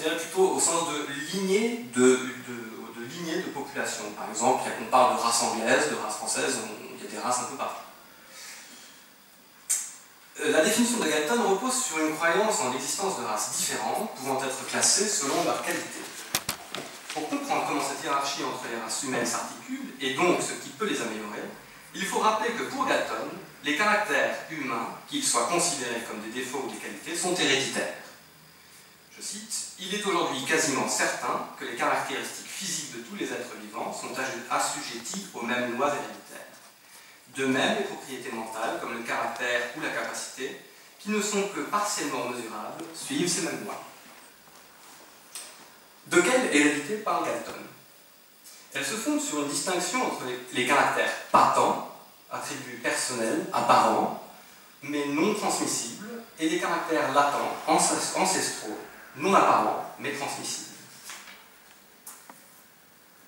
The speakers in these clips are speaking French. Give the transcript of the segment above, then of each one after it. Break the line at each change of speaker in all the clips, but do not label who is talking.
dirais plutôt au sens de lignée lignée de population. Par exemple, on parle de race anglaise, de race française, il y a des races un peu partout. La définition de Galton repose sur une croyance en l'existence de races différentes, pouvant être classées selon leur qualité. Pour comprendre comment cette hiérarchie entre les races humaines s'articule, et donc ce qui peut les améliorer, il faut rappeler que pour Galton, les caractères humains, qu'ils soient considérés comme des défauts ou des qualités, sont héréditaires. Je cite, « Il est aujourd'hui quasiment certain que les caractéristiques physiques de tous les êtres vivants sont assujetties aux mêmes lois héréditaires. De même, les propriétés mentales, comme le caractère ou la capacité, qui ne sont que partiellement mesurables, suivent ces mêmes lois. » De quelle hérédité parle Galton? Elle se fonde sur une distinction entre les caractères patents, attributs personnels, apparents, mais non transmissibles, et les caractères latents, ancestraux, non apparents, mais transmissibles.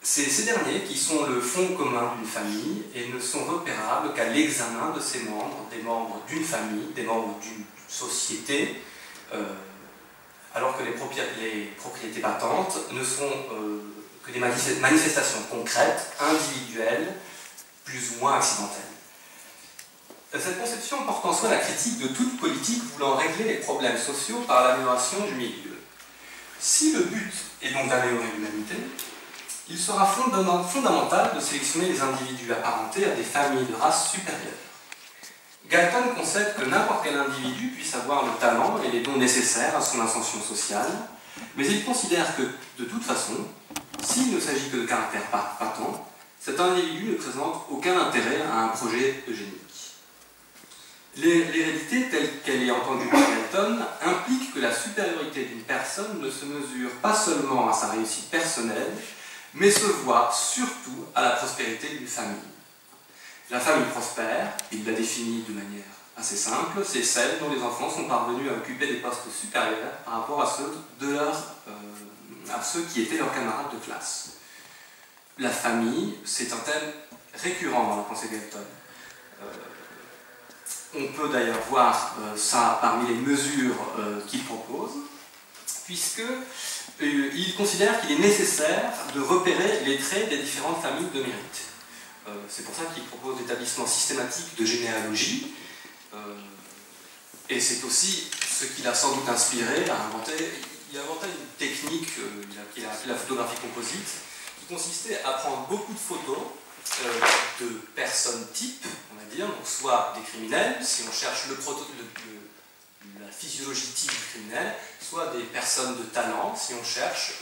C'est ces derniers qui sont le fond commun d'une famille et ne sont repérables qu'à l'examen de ses membres, des membres d'une famille, des membres d'une société, alors que les propriétés patentes ne sont que des manifestations concrètes, individuelles, plus ou moins accidentelles. Cette conception porte en soi la critique de toute politique voulant régler les problèmes sociaux par l'amélioration du milieu. Si le but est donc d'améliorer l'humanité, il sera fondamental de sélectionner les individus apparentés à des familles de races supérieures. Galton concède que n'importe quel individu puisse avoir le talent et les dons nécessaires à son ascension sociale, mais il considère que, de toute façon, s'il ne s'agit que de caractères patents, cet individu ne présente aucun intérêt à un projet eugénique. L'hérédité telle qu'elle est entendue par Galton implique que la supériorité d'une personne ne se mesure pas seulement à sa réussite personnelle, mais se voit surtout à la prospérité d'une famille. La famille prospère, il la définit de manière assez simple, c'est celle dont les enfants sont parvenus à occuper des postes supérieurs par rapport à ceux qui étaient leurs camarades de classe. La famille, c'est un thème récurrent dans la pensée de Galton. On peut d'ailleurs voir ça parmi les mesures qu'il propose, puisqu'il considère qu'il est nécessaire de repérer les traits des différentes familles de mérite. C'est pour ça qu'il propose l'établissement systématique de généalogie, et c'est aussi ce qui l'a sans doute inspiré à inventer. Il a inventé une technique qu'il a appelée la photographie composite, qui consistait à prendre beaucoup de photos de personnes types, on va dire, donc soit des criminels, si on cherche la physiologie type du criminel, soit des personnes de talent, si on cherche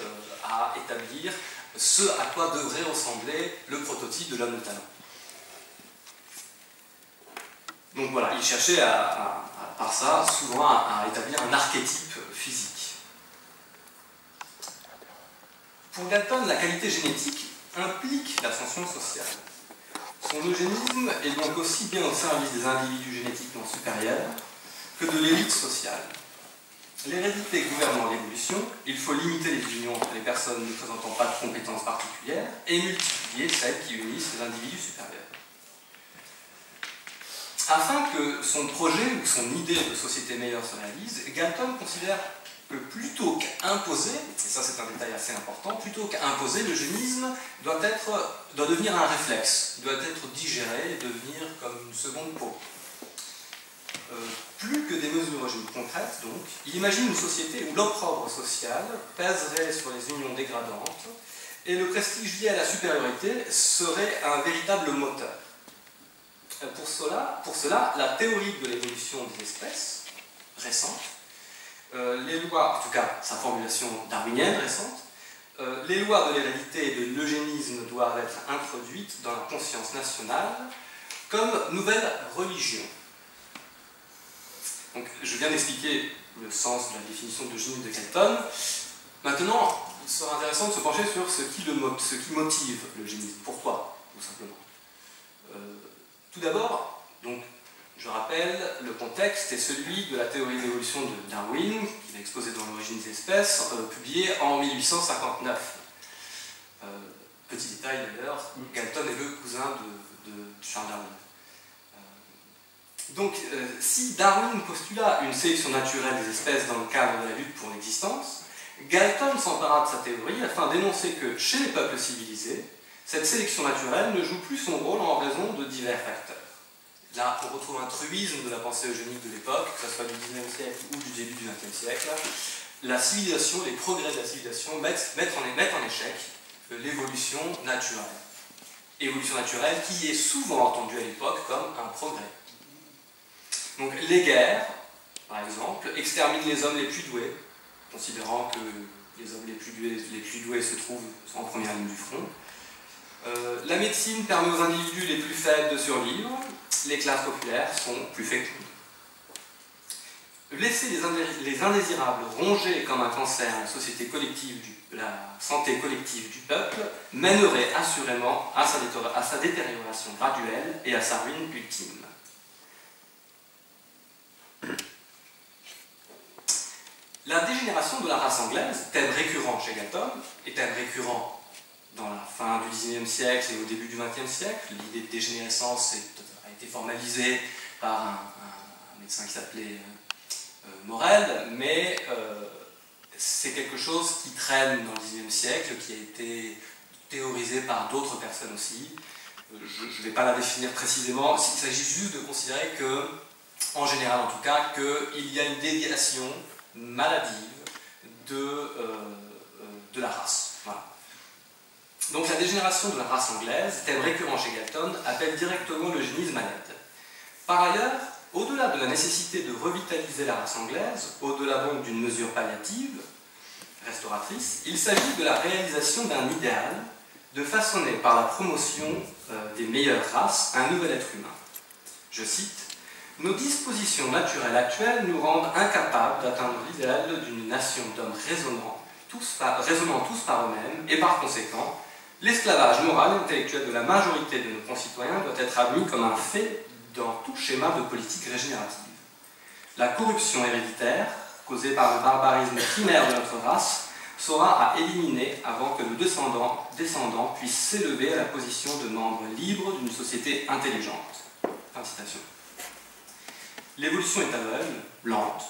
à établir ce à quoi devrait ressembler le prototype de l'homme de talent. Donc voilà, il cherchait par ça souvent à établir un archétype physique. Pour Galton, la qualité génétique implique l'ascension sociale. Son eugénisme est donc aussi bien au service des individus génétiquement supérieurs que de l'élite sociale. L'hérédité gouvernant l'évolution, il faut limiter les unions entre les personnes ne présentant pas de compétences particulières et multiplier celles qui unissent les individus supérieurs. Afin que son projet ou son idée de société meilleure se réalise, Galton considère que plutôt qu'imposer, et ça c'est un détail assez important, plutôt qu'imposer, l'eugénisme doit devenir un réflexe, doit être digéré et devenir comme une seconde peau. Plus que des mesures eugéniques concrètes, donc, il imagine une société où l'opprobre social pèserait sur les unions dégradantes et le prestige lié à la supériorité serait un véritable moteur. Pour cela, la théorie de l'évolution des espèces récente, les lois, en tout cas sa formulation darwinienne récente, les lois de l'hérédité et de l'eugénisme doivent être introduites dans la conscience nationale comme nouvelle religion. Donc, je viens d'expliquer le sens de la définition d'eugénisme de Galton. Maintenant, il sera intéressant de se pencher sur ce qui motive l'eugénisme. Pourquoi, tout simplement. Tout d'abord, donc, je rappelle, le contexte est celui de la théorie de l'évolution de Darwin, qu'il a exposé dans l'origine des espèces, publié en 1859. Petit détail d'ailleurs, Galton est le cousin de Charles Darwin. Donc, si Darwin postula une sélection naturelle des espèces dans le cadre de la lutte pour l'existence, Galton s'empara de sa théorie afin d'énoncer que chez les peuples civilisés, cette sélection naturelle ne joue plus son rôle en raison de divers facteurs. Là, on retrouve un truisme de la pensée eugénique de l'époque, que ce soit du XIXe siècle ou du début du XXe siècle. La civilisation, les progrès de la civilisation mettent en échec l'évolution naturelle. Évolution naturelle qui est souvent entendue à l'époque comme un progrès. Donc les guerres, par exemple, exterminent les hommes les plus doués, considérant que les hommes les plus doués se trouvent en première ligne du front. La médecine permet aux individus les plus faibles de survivre, les classes populaires sont plus fécondes. Laisser les indésirables ronger comme un cancer la santé collective du peuple mènerait assurément à sa détérioration graduelle et à sa ruine ultime. La dégénération de la race anglaise, thème récurrent chez Galton, et thème récurrent dans la fin du XIXe siècle et au début du XXe siècle, l'idée de dégénérescence a été formalisée par un médecin qui s'appelait Morel, mais c'est quelque chose qui traîne dans le XIXe siècle, qui a été théorisé par d'autres personnes aussi. Je ne vais pas la définir précisément, il s'agit juste de considérer que, en général en tout cas, qu'il y a une déviation maladive de la race. Voilà. Donc la dégénération de la race anglaise, thème récurrent chez Galton, appelle directement l'eugénisme à l'aide. Par ailleurs, au-delà de la nécessité de revitaliser la race anglaise, au-delà donc d'une mesure palliative, restauratrice, il s'agit de la réalisation d'un idéal de façonner par la promotion des meilleures races un nouvel être humain. Je cite, « Nos dispositions naturelles actuelles nous rendent incapables d'atteindre l'idéal d'une nation d'hommes résonnant tous par eux-mêmes et par conséquent, l'esclavage moral et intellectuel de la majorité de nos concitoyens doit être admis comme un fait dans tout schéma de politique régénérative. La corruption héréditaire, causée par le barbarisme primaire de notre race, sera à éliminer avant que nos descendants puissent s'élever à la position de membres libres d'une société intelligente. » Fin de citation. L'évolution est aveugle, lente,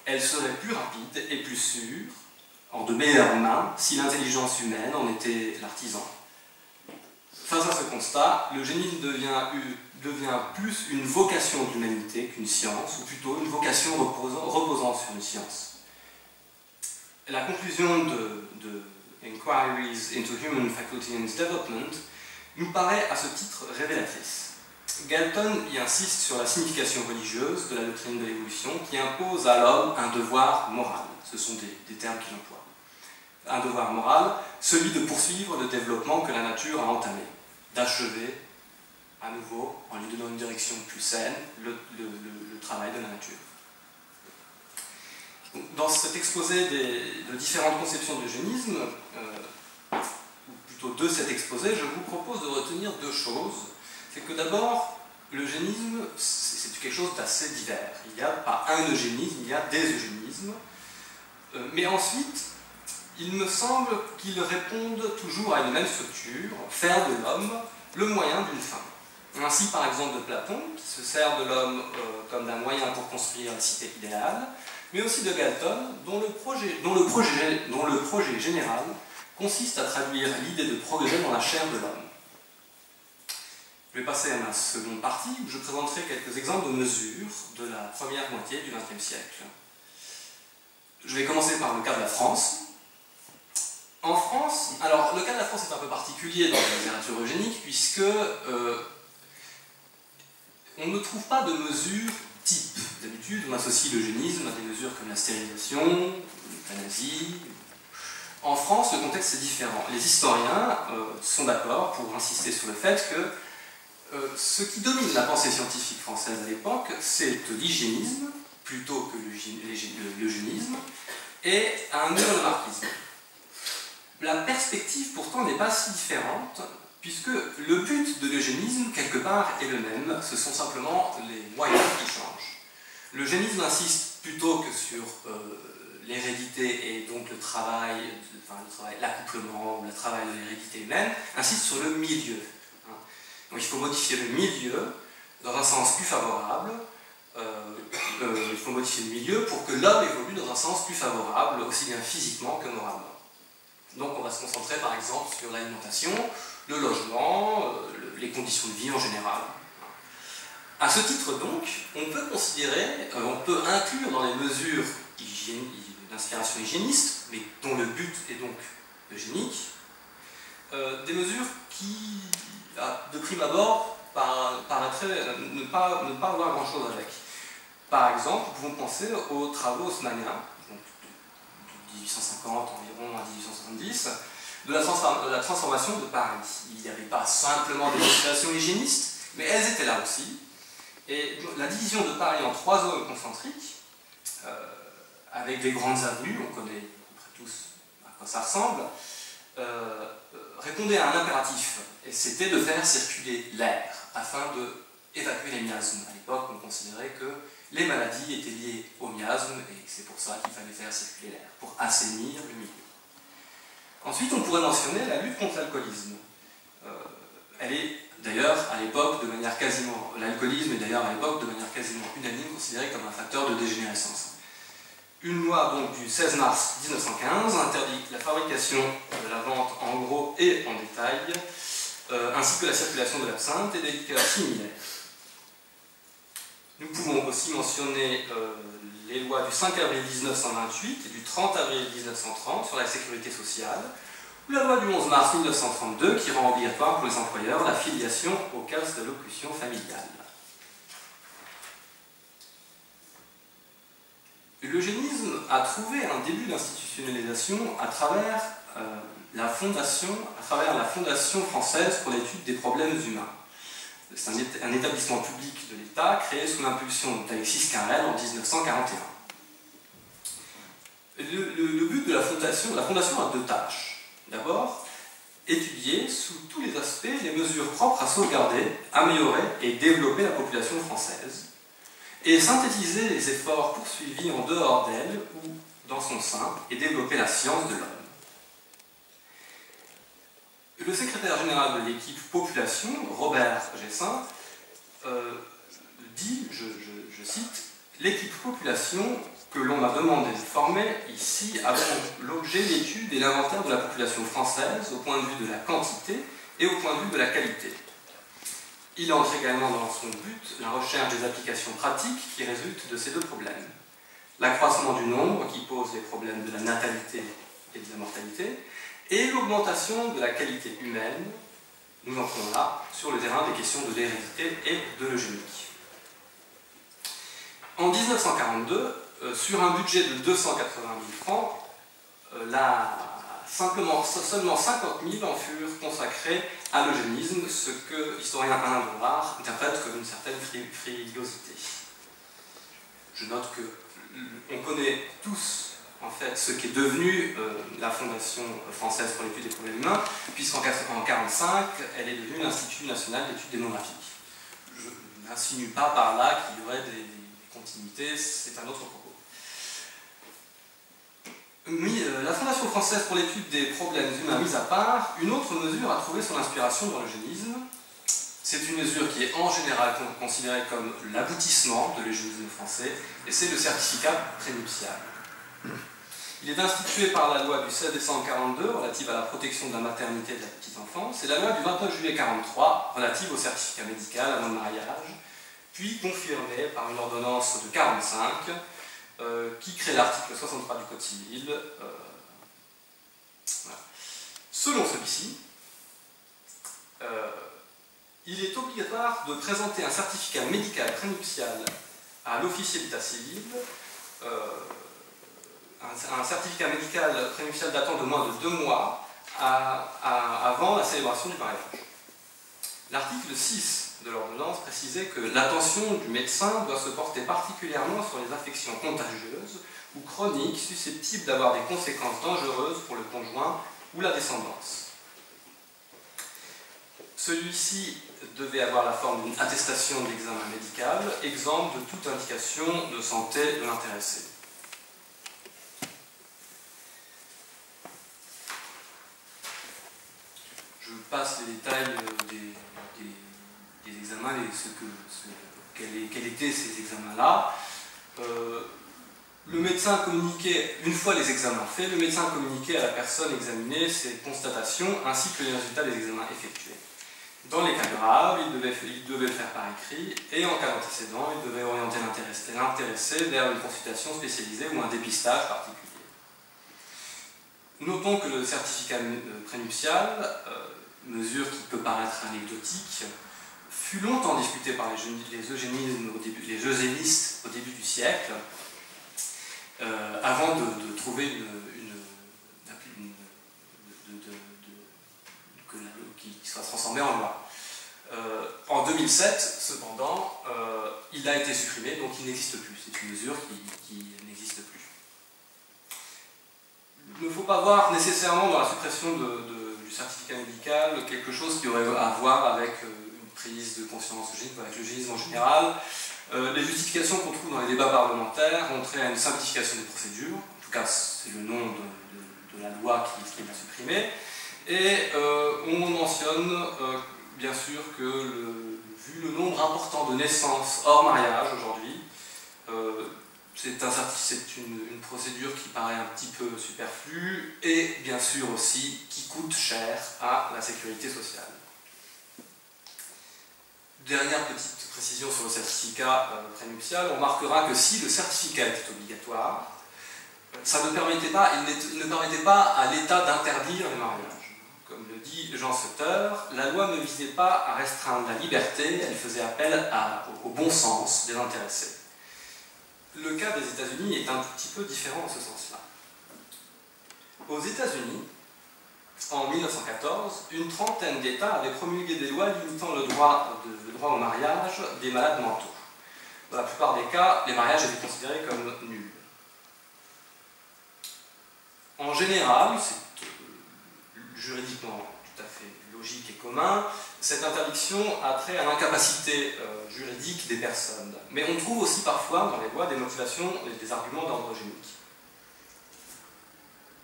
elle serait plus rapide et plus sûre, en de meilleures mains, si l'intelligence humaine en était l'artisan. Face à ce constat, l'eugénisme devient plus une vocation de l'humanité qu'une science, ou plutôt une vocation reposant sur une science. La conclusion de Inquiries into Human Faculty and its Development nous paraît à ce titre révélatrice. Galton y insiste sur la signification religieuse de la doctrine de l'évolution qui impose à l'homme un devoir moral. Ce sont des termes qu'il emploie. Un devoir moral, celui de poursuivre le développement que la nature a entamé, d'achever à nouveau, en lui donnant une direction plus saine, le travail de la nature. Dans cet exposé de différentes conceptions de l'eugénisme, ou plutôt de cet exposé, je vous propose de retenir deux choses. C'est que d'abord, l'eugénisme, c'est quelque chose d'assez divers. Il n'y a pas un eugénisme, il y a des eugénismes. Mais ensuite, il me semble qu'ils répondent toujours à une même structure, faire de l'homme le moyen d'une fin. Ainsi, par exemple, de Platon, qui se sert de l'homme comme d'un moyen pour construire la cité idéale, mais aussi de Galton, dont le projet général consiste à traduire l'idée de progrès dans la chair de l'homme. Je vais passer à ma seconde partie, où je présenterai quelques exemples de mesures de la première moitié du XXe siècle. Je vais commencer par le cas de la France. En France, alors le cas de la France est un peu particulier dans la littérature eugénique, puisque on ne trouve pas de mesures type. D'habitude, on associe l'eugénisme à des mesures comme la stérilisation, l'euthanasie. En France, le contexte est différent. Les historiens sont d'accord pour insister sur le fait que ce qui domine la pensée scientifique française à l'époque, c'est l'hygiénisme plutôt que l'eugénisme et un néo-lamarckisme. La perspective pourtant n'est pas si différente, puisque le but de l'eugénisme, quelque part, est le même, ce sont simplement les moyens qui changent. L'eugénisme insiste plutôt que sur l'hérédité et donc le travail, l'accouplement ou le travail de l'hérédité humaine, insiste sur le milieu. Donc il faut modifier le milieu dans un sens plus favorable il faut modifier le milieu pour que l'homme évolue dans un sens plus favorable, aussi bien physiquement que moralement. Donc on va se concentrer par exemple sur l'alimentation, le logement, les conditions de vie en général. À ce titre donc, on peut considérer, on peut inclure dans les mesures d'inspiration hygiéniste, mais dont le but est donc eugénique, des mesures qui, de prime abord, paraîtraient ne pas avoir grand-chose avec. Par exemple, nous pouvons penser aux travaux haussmanniens, donc de 1850 environ à 1870, de la transformation de Paris. Il n'y avait pas simplement des motivations hygiénistes, mais elles étaient là aussi. Et la division de Paris en 3 zones concentriques, avec des grandes avenues, on connaît à peu près tous à quoi ça ressemble, répondait à un impératif, et c'était de faire circuler l'air, afin d'évacuer les miasmes. À l'époque, on considérait que les maladies étaient liées au miasme, et c'est pour ça qu'il fallait faire circuler l'air, pour assainir le milieu. Ensuite, on pourrait mentionner la lutte contre l'alcoolisme. Elle est d'ailleurs à l'époque de manière quasiment, l'alcoolisme est d'ailleurs à l'époque de manière quasiment unanime considéré comme un facteur de dégénérescence. Une loi donc du 16 mars 1915 interdit la fabrication, la vente en gros et en détail, ainsi que la circulation de l'absinthe et des liqueurs similaires. Nous pouvons aussi mentionner les lois du 5 avril 1928 et du 30 avril 1930 sur la sécurité sociale, ou la loi du 11 mars 1932 qui rend obligatoire pour les employeurs la filiation aux cases de locution familiale. L'eugénisme a trouvé un début d'institutionnalisation à travers la Fondation française pour l'étude des problèmes humains. C'est un établissement public de l'État créé sous l'impulsion d'Alexis Carrel en 1941. Le but de la fondation a 2 tâches. D'abord, étudier sous tous les aspects les mesures propres à sauvegarder, améliorer et développer la population française, et synthétiser les efforts poursuivis en dehors d'elle ou dans son sein, et développer la science de l'homme. Le secrétaire général de l'équipe Population, Robert Gessin, dit, je cite, « L'équipe Population que l'on m'a demandé de former ici a pour l'objet l'étude et l'inventaire de la population française au point de vue de la quantité et au point de vue de la qualité. Il entre également dans son but la recherche des applications pratiques qui résultent de ces 2 problèmes. L'accroissement du nombre qui pose les problèmes de la natalité et de la mortalité, et l'augmentation de la qualité humaine, nous entrons là sur le terrain des questions de l'hérédité et de l'eugénique. » En 1942, sur un budget de 280 000 francs, seulement 50 000 en furent consacrés à l'eugénisme, ce que l'historien Alain Bourard interprète comme une certaine frilosité. Je note qu'on connaît tous en fait ce qui est devenu la Fondation française pour l'étude des problèmes humains, puisqu'en 1945, elle est devenue l'Institut national d'études démographiques. Je n'insinue pas par là qu'il y aurait des continuités, c'est un autre propos. La Fondation française pour l'étude des problèmes humains mis à part, une autre mesure a trouvé son inspiration dans l'eugénisme. C'est une mesure qui est en général considérée comme l'aboutissement de l'eugénisme français, et c'est le certificat prénuptial. Il est institué par la loi du 16 décembre 1942 relative à la protection de la maternité et de la petite enfance, et la loi du 29 juillet 1943 relative au certificat médical avant le mariage, puis confirmée par une ordonnance de 1945 qui crée l'article 63 du Code civil. Voilà. Selon celui-ci, il est obligatoire de présenter un certificat médical prénuptial à l'officier d'état civil, un certificat médical prénuptial datant de moins de 2 mois avant la célébration du mariage. L'article 6 de l'ordonnance précisait que l'attention du médecin doit se porter particulièrement sur les affections contagieuses ou chroniques susceptibles d'avoir des conséquences dangereuses pour le conjoint ou la descendance. Celui-ci devait avoir la forme d'une attestation d'examen médical, exempte de toute indication de santé de l'intéressé. Je passe les détails des examens et quels étaient ces examens-là. Le médecin communiquait, une fois les examens faits, le médecin communiquait à la personne examinée ses constatations ainsi que les résultats des examens effectués. Dans les cas graves, il devait le faire par écrit, et en cas d'antécédent, il devait orienter l'intéressé vers une consultation spécialisée ou un dépistage particulier. Notons que le certificat prénuptial, mesure qui peut paraître anecdotique, fut longtemps discuté par les eugénistes au début du siècle, avant de trouver qui soit transformé en loi. En 2007, cependant, il a été supprimé, donc il n'existe plus. C'est une mesure qui n'existe plus. Il ne faut pas voir nécessairement dans la suppression du certificat médical quelque chose qui aurait à voir avec une prise de conscience eugénique, avec l'eugénisme en général. Les justifications qu'on trouve dans les débats parlementaires ont trait à une simplification des procédures. En tout cas, c'est le nom de la loi qui l'a supprimé. Et on mentionne bien sûr que vu le nombre important de naissances hors mariage aujourd'hui, c'est une procédure qui paraît un petit peu superflue et bien sûr aussi qui coûte cher à la sécurité sociale. Dernière petite précision sur le certificat prénuptial, on remarquera que si le certificat était obligatoire, ça ne permettait pas, il ne permettait pas à l'État d'interdire les mariages. Comme le dit Jean Sutter, la loi ne visait pas à restreindre la liberté, elle faisait appel au bon sens des intéressés. Le cas des États-Unis est un tout petit peu différent en ce sens-là. Aux États-Unis, en 1914, une trentaine d'États avaient promulgué des lois limitant le droit au mariage des malades mentaux. Dans la plupart des cas, les mariages étaient considérés comme nuls. En général, c'est juridiquement tout à fait logique et commun, cette interdiction a trait à l'incapacité juridique des personnes. Mais on trouve aussi parfois dans les lois des motivations et des arguments d'ordre génique.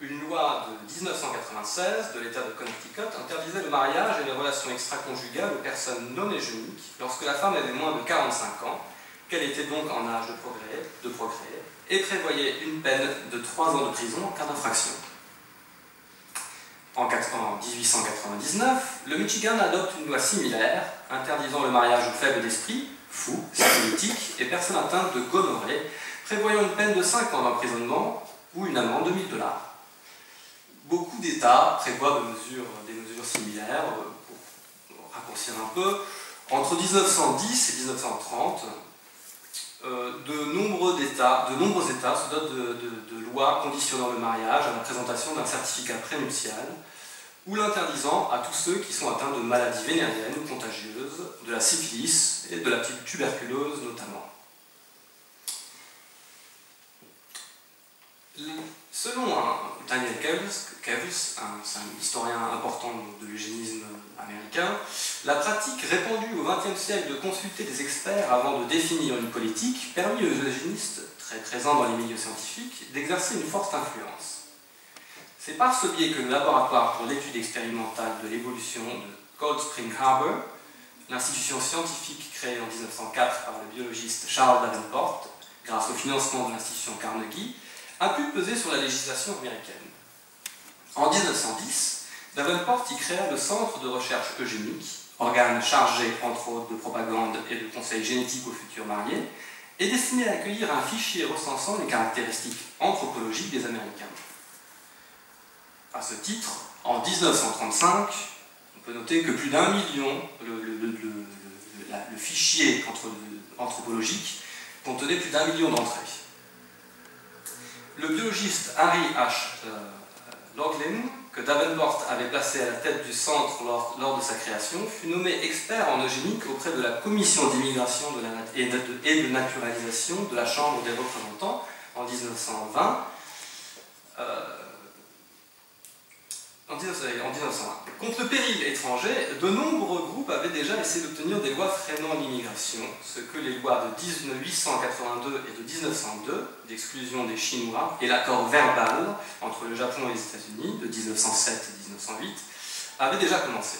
Une loi de 1996 de l'État de Connecticut interdisait le mariage et les relations extra-conjugales aux personnes non eugéniques lorsque la femme avait moins de 45 ans, qu'elle était donc en âge de procréer, et prévoyait une peine de 3 ans de prison en cas d'infraction. En 1899, le Michigan adopte une loi similaire interdisant le mariage aux faibles d'esprit, fous, syphilitiques et personnes atteintes de gonorrhée, prévoyant une peine de 5 ans d'emprisonnement ou une amende de $1000. Beaucoup d'États prévoient des mesures similaires, pour raccourcir un peu. Entre 1910 et 1930, de nombreux États se dotent de lois conditionnant le mariage à la présentation d'un certificat prénuptial ou l'interdisant à tous ceux qui sont atteints de maladies vénériennes ou contagieuses, de la syphilis et de la tuberculose notamment. Selon Daniel Kevles, c'est un historien important de l'eugénisme américain, la pratique répandue au XXe siècle de consulter des experts avant de définir une politique permit aux eugénistes, très présents dans les milieux scientifiques, d'exercer une forte influence. C'est par ce biais que le laboratoire pour l'étude expérimentale de l'évolution de Cold Spring Harbor, l'institution scientifique créée en 1904 par le biologiste Charles Davenport, grâce au financement de l'institution Carnegie, a pu peser sur la législation américaine. En 1910, Davenport y créa le Centre de recherche eugénique, organe chargé entre autres de propagande et de conseil génétique aux futurs mariés, et destiné à accueillir un fichier recensant les caractéristiques anthropologiques des Américains. À ce titre, en 1935, on peut noter que plus d'1 million, le fichier anthropologique contenait plus d'1 million d'entrées. Le biologiste Harry H. Laughlin, que Davenport avait placé à la tête du centre lors de sa création, fut nommé expert en eugénique auprès de la Commission d'immigration et de naturalisation de la Chambre des représentants en 1920. En 1920. Contre le péril étranger, de nombreux groupes avaient déjà essayé d'obtenir des lois freinant l'immigration, ce que les lois de 1882 et de 1902, d'exclusion des Chinois, et l'accord verbal entre le Japon et les États-Unis, de 1907 et 1908, avaient déjà commencé.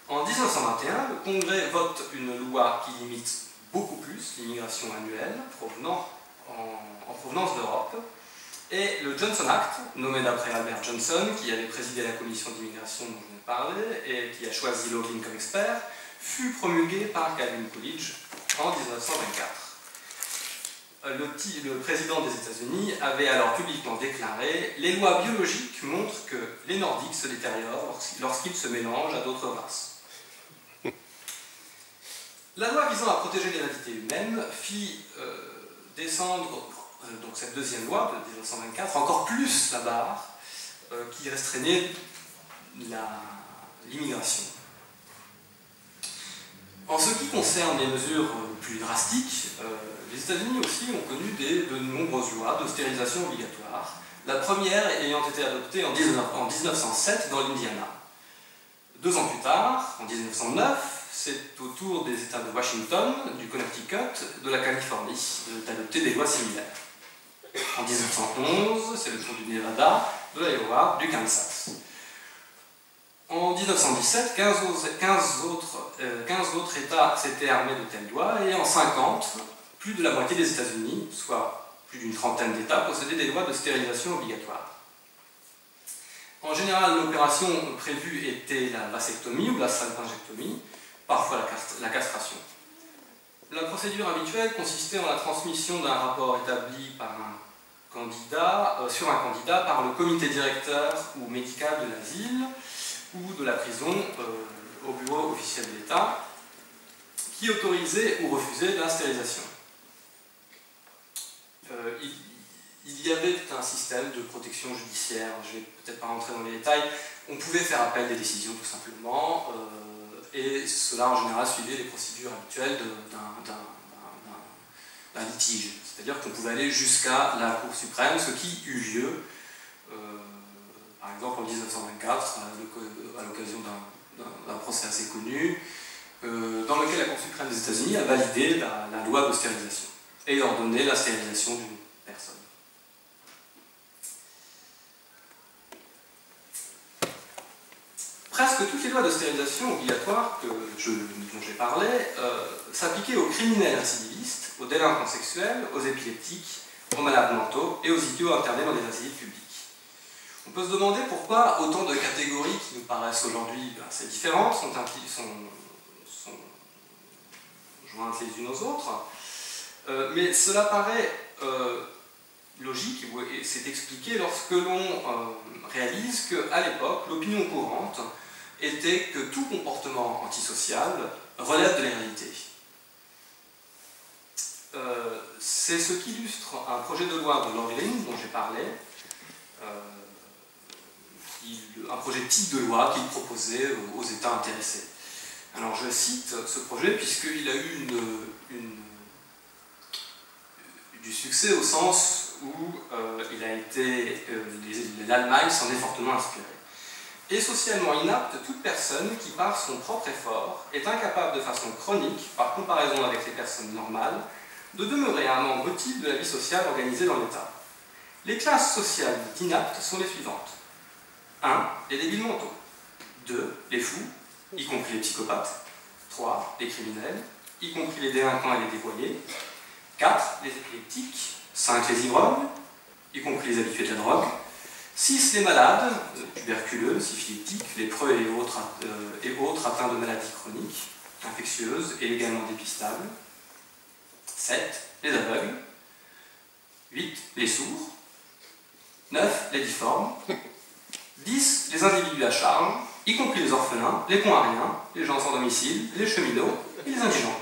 En 1921, le Congrès vote une loi qui limite beaucoup plus l'immigration annuelle en provenance d'Europe. Et le Johnson Act, nommé d'après Albert Johnson, qui avait présidé la commission d'immigration dont je viens de parler et qui a choisi Laughlin comme expert, fut promulgué par Calvin Coolidge en 1924. Le président des États-Unis avait alors publiquement déclaré « Les lois biologiques montrent que les Nordiques se détériorent lorsqu'ils se mélangent à d'autres races. » La loi visant à protéger l'hérédité humaine fit descendre donc cette deuxième loi de 1924 encore plus la barre qui restreignait l'immigration. En ce qui concerne les mesures plus drastiques, les États-Unis aussi ont connu de nombreuses lois de stérilisation obligatoire, la première ayant été adoptée en 1907 dans l'Indiana. 2 ans plus tard, en 1909, c'est au tour des États de Washington, du Connecticut, de la Californie d'adopter des lois similaires. En 1911, c'est le tour du Nevada, de l'Iowa, du Kansas. En 1917, 15 autres États s'étaient armés de telles lois, et en 1950, plus de la moitié des États-Unis, soit plus d'une trentaine d'États, possédaient des lois de stérilisation obligatoire. En général, l'opération prévue était la vasectomie ou la salpingectomie, parfois la castration. La procédure habituelle consistait en la transmission d'un rapport établi par sur un candidat par le comité directeur ou médical de l'asile ou de la prison au bureau officiel de l'État qui autorisait ou refusait la stérilisation. Il y avait un système de protection judiciaire, je ne vais peut-être pas rentrer dans les détails, on pouvait faire appel des décisions tout simplement, et cela en général suivait les procédures habituelles d'un litige. C'est-à-dire qu'on pouvait aller jusqu'à la Cour suprême, ce qui eut lieu, par exemple en 1924, à l'occasion d'un procès assez connu, dans lequel la Cour suprême des États-Unis a validé la loi de stérilisation et ordonné la stérilisation d'une personne. Presque toutes les lois de stérilisation obligatoires dont j'ai parlé s'appliquaient aux criminels récidivistes, aux délinquants sexuels, aux épileptiques, aux malades mentaux et aux idiots internés dans des asiles publics. On peut se demander pourquoi autant de catégories qui nous paraissent aujourd'hui assez différentes sont jointes les unes aux autres, mais cela paraît logique et c'est expliqué lorsque l'on réalise qu'à l'époque, l'opinion courante était que tout comportement antisocial relève de l'hérédité. C'est ce qu'illustre un projet de loi de Laughlin dont j'ai parlé, un projet type de loi qu'il proposait aux États intéressés. Alors je cite ce projet puisqu'il a eu du succès au sens où l'Allemagne s'en est fortement inspirée. Est socialement inapte toute personne qui, par son propre effort, est incapable de façon chronique, par comparaison avec les personnes normales, de demeurer un membre utile de la vie sociale organisée dans l'État. Les classes sociales inaptes sont les suivantes. 1. Les débiles mentaux. 2. Les fous, y compris les psychopathes. 3. Les criminels, y compris les délinquants et les dévoyés. 4. Les épileptiques. 5. Les ivrognes, y compris les habitués de la drogue. 6. Les malades, tuberculeux, syphilitiques, lépreux et autres atteints de maladies chroniques, infectieuses et également dépistables. 7. Les aveugles. 8. Les sourds. 9. Les difformes. 10. Les individus à charge, y compris les orphelins, les cons à rien, les gens sans domicile, les cheminots et les indigents.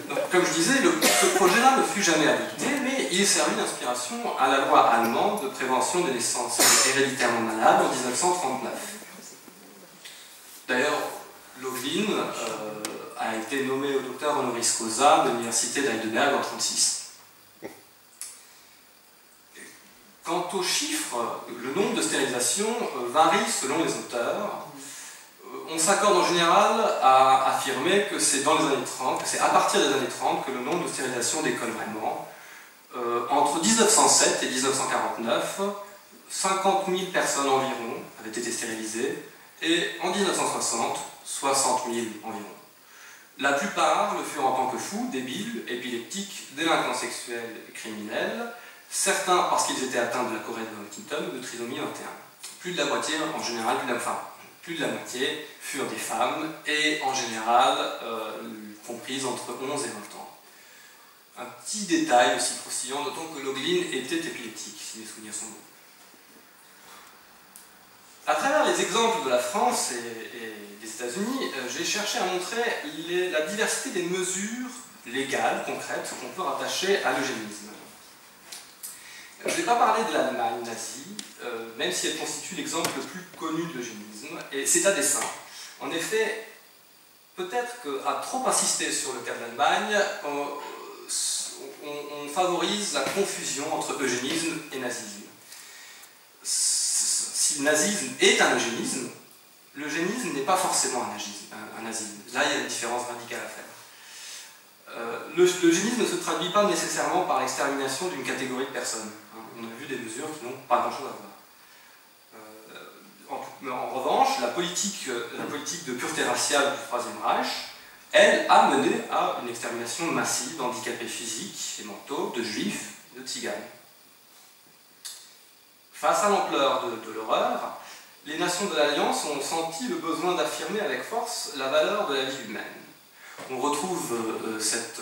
Donc, comme je disais, ce projet-là ne fut jamais adopté, mais il servit d'inspiration à la loi allemande de prévention des naissances héréditairement malades en 1939. D'ailleurs, Laughlin a été nommé au docteur honoris causa de l'université d'Heidelberg en 1936. Quant aux chiffres, le nombre de stérilisations varie selon les auteurs. On s'accorde en général à affirmer que c'est dans les années 30, que c'est à partir des années 30 que le nombre de stérilisations décolle vraiment. Entre 1907 et 1949, 50 000 personnes environ avaient été stérilisées, et en 1960, 60 000 environ. La plupart le furent en tant que fous, débiles, épileptiques, délinquants sexuels et criminels, certains parce qu'ils étaient atteints de la Corée de Huntington ou de trisomie 21. Plus de la moitié, en général, plus de la moitié furent des femmes et en général comprises entre 11 et 20 ans. Un petit détail aussi croustillant, notons que Loughlin était épileptique, si mes souvenirs sont bons. À travers les exemples de la France et des États-Unis, j'ai cherché à montrer la diversité des mesures légales, concrètes, qu'on peut rattacher à l'eugénisme. Je ne vais pas parler de l'Allemagne nazie, même si elle constitue l'exemple le plus connu de l'eugénisme, et c'est à dessein. En effet, peut-être qu'à trop insister sur le cas de l'Allemagne, on favorise la confusion entre eugénisme et nazisme. Si le nazisme est un eugénisme, l'eugénisme n'est pas forcément un nazisme. Là, il y a une différence radicale à faire. L'eugénisme ne se traduit pas nécessairement par l'extermination d'une catégorie de personnes. On a vu des mesures qui n'ont pas grand-chose à voir. En revanche, la politique de pureté raciale du Troisième Reich, elle a mené à une extermination massive d'handicapés physiques et mentaux, de juifs, de tziganes. Face à l'ampleur de l'horreur, les nations de l'Alliance ont senti le besoin d'affirmer avec force la valeur de la vie humaine. On retrouve cette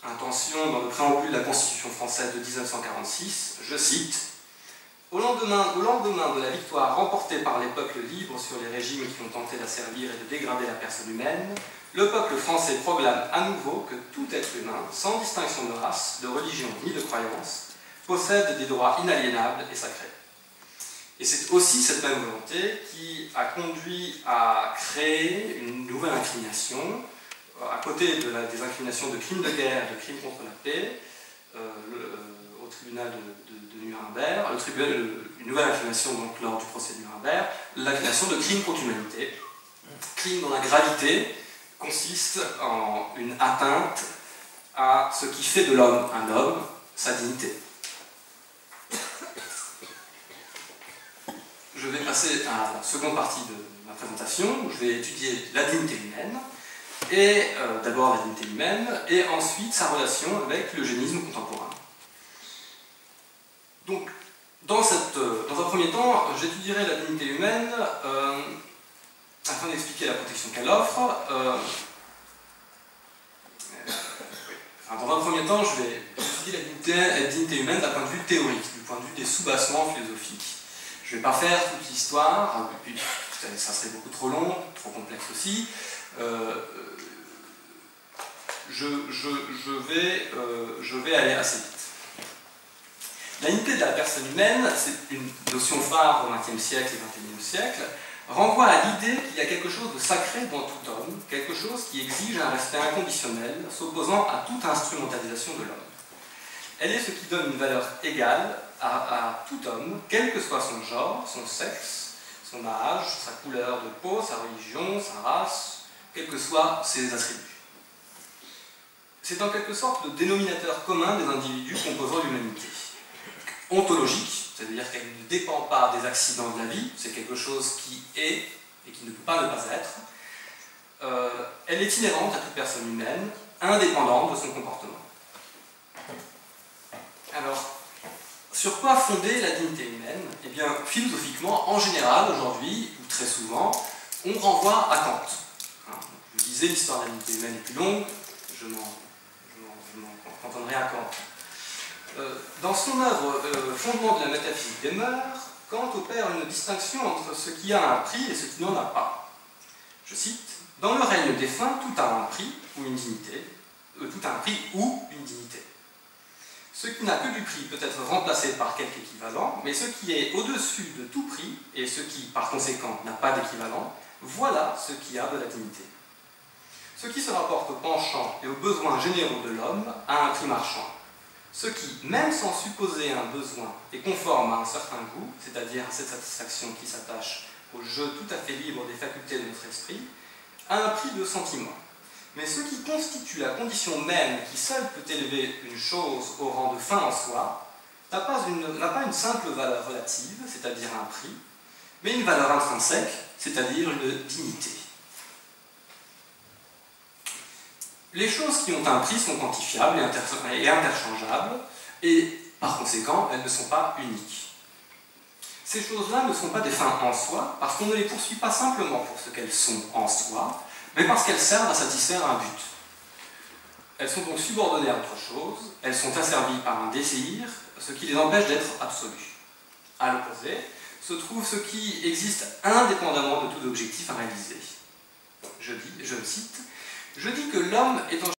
intention dans le préambule de la Constitution française de 1946, je cite, « Au lendemain de la victoire remportée par les peuples libres sur les régimes qui ont tenté d'asservir et de dégrader la personne humaine, le peuple français proclame à nouveau que tout être humain, sans distinction de race, de religion ni de croyance, possède des droits inaliénables et sacrés. » Et c'est aussi cette même volonté qui a conduit à créer une nouvelle incrimination, à côté des incriminations de crimes de guerre, de crimes contre la paix, au tribunal de Nuremberg, une nouvelle incrimination donc, lors du procès de Nuremberg, l'incrimination de crimes contre l'humanité, crimes dont la gravité consiste en une atteinte à ce qui fait de l'homme un homme, sa dignité. Je vais passer à la seconde partie de ma présentation, où je vais étudier la dignité humaine, et d'abord la dignité humaine, et ensuite sa relation avec l'eugénisme contemporain. Donc, dans un premier temps, j'étudierai la dignité humaine afin d'expliquer la protection qu'elle offre. Dans un premier temps, je vais étudier la dignité humaine d'un point de vue théorique, du point de vue des sous-bassements philosophiques. Je ne vais pas faire toute l'histoire, ça serait beaucoup trop long, trop complexe aussi. Je vais aller assez vite. La dignité de la personne humaine, c'est une notion phare au XXe siècle et XXIe siècle, renvoie à l'idée qu'il y a quelque chose de sacré dans tout homme, quelque chose qui exige un respect inconditionnel, s'opposant à toute instrumentalisation de l'homme. Elle est ce qui donne une valeur égale à tout homme, quel que soit son genre, son sexe, son âge, sa couleur de peau, sa religion, sa race, quels que soient ses attributs. C'est en quelque sorte le dénominateur commun des individus composant l'humanité. Ontologique, c'est-à-dire qu'elle ne dépend pas des accidents de la vie, c'est quelque chose qui est et qui ne peut pas ne pas être. Elle est inhérente à toute personne humaine, indépendante de son comportement. Alors, sur quoi fonder la dignité humaine? Eh bien, philosophiquement, en général, aujourd'hui, ou très souvent, on renvoie à Kant. Je disais, l'histoire de la dignité humaine est plus longue, je m'en cantonnerai à Kant. Dans son œuvre Fondement de la métaphysique des mœurs, Kant opère une distinction entre ce qui a un prix et ce qui n'en a pas. Je cite, « Dans le règne des fins, tout a un prix ou une dignité, tout a un prix ou une dignité. Ce qui n'a que du prix peut être remplacé par quelque équivalent, mais ce qui est au-dessus de tout prix, et ce qui, par conséquent, n'a pas d'équivalent, voilà ce qui a de la dignité. Ce qui se rapporte au penchant et aux besoins généraux de l'homme a un prix marchand. Ce qui, même sans supposer un besoin, est conforme à un certain goût, c'est-à-dire à cette satisfaction qui s'attache au jeu tout à fait libre des facultés de notre esprit, a un prix de sentiment. Mais ce qui constitue la condition même qui seule peut élever une chose au rang de fin en soi, n'a pas une simple valeur relative, c'est-à-dire un prix, mais une valeur intrinsèque, c'est-à-dire une dignité. Les choses qui ont un prix sont quantifiables et interchangeables, et par conséquent, elles ne sont pas uniques. Ces choses-là ne sont pas des fins en soi, parce qu'on ne les poursuit pas simplement pour ce qu'elles sont en soi, mais parce qu'elles servent à satisfaire un but. Elles sont donc subordonnées à autre chose, elles sont asservies par un désir, ce qui les empêche d'être absolues. À l'opposé, se trouve ce qui existe indépendamment de tout objectif à réaliser. Je me cite, « Je dis que l'homme est en